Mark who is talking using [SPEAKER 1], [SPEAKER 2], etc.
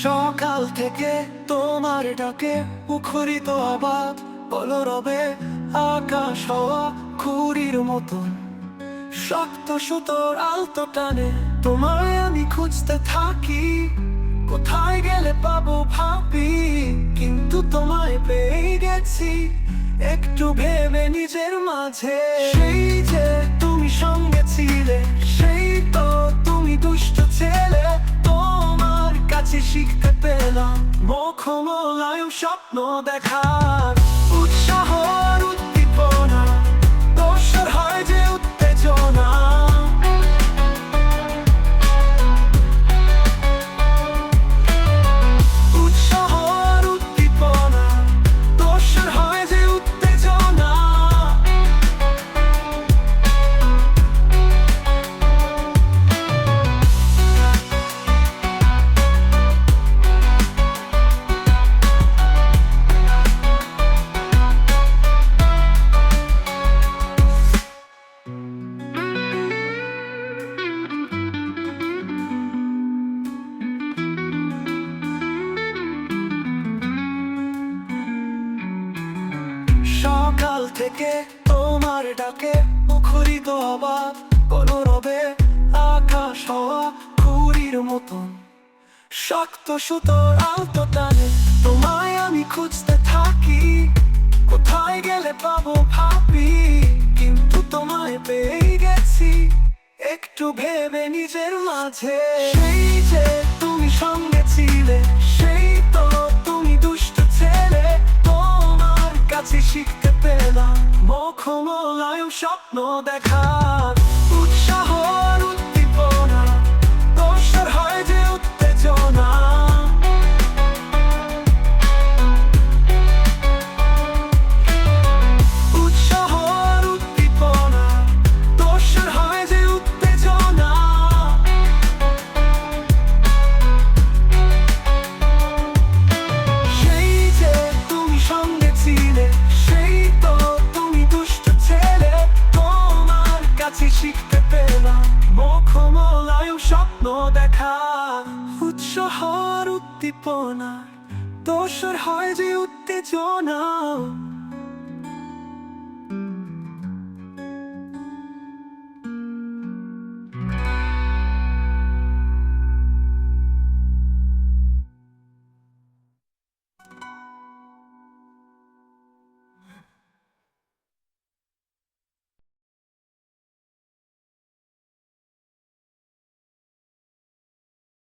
[SPEAKER 1] সকাল থেকে তোমার ডাকে মুখরিত অবাক কলরবে আকাশ হওয়া খুরির মতন শক্ত সুতোর আলতো টানে তোমায় আমি খুঁজতে থাকি। কোথায় গেলে পাবো ভাবি, কিন্তু তোমায় পেয়ে গেছি একটু ভেবে নিজের মাঝে। সেই যে তুমি সঙ্গে ছিলে, সেই তো তুমি দুষ্ট ছেলে। তোমার কাছে শিখতে পেলাম মুখমলায় স্বপ্ন দেখার উৎসাহ আর উদ্দীপনা। দোসর হয় যে উত্তেজনা, উৎসাহ আর উদ্দীপনা। দোসর হয় যে উত্তেজনা। সকাল থেকে তোমার ডাকে মুখরিত অবাক কলরবে আকাশ হওয়া খুরির মতন শক্ত সুতোর আলতো টানে তোমায় আমি খুঁজতে থাকি। কোথায় গেলে পাবো ভাবি, কিন্তু তোমায় পেয়ে গেছি একটু ভেবে নিজের মাঝে। সেই যে তুমি সঙ্গে ছিলে, সেই তো তুমি দুষ্ট ছেলে। তোমার কাছে শিখতে পেলাম মুখমলায় স্বপ্ন দেখার উৎসাহ আর উদ্দীপনা। দোসর হয় যে উত্তেজনা, উৎসাহ আর উদ্দীপনা। দোসর হয় যে উত্তেজনা। সেই যে তুমি সঙ্গে ছিলে, সেই তো তুমি দুষ্ট ছেলে। তোমার কাছে শিখতে পেলাম মুখমলায় স্বপ্ন দেখা উৎসাহ আর উদ্দীপনা। দোসর হয় যে উত্তেজনা।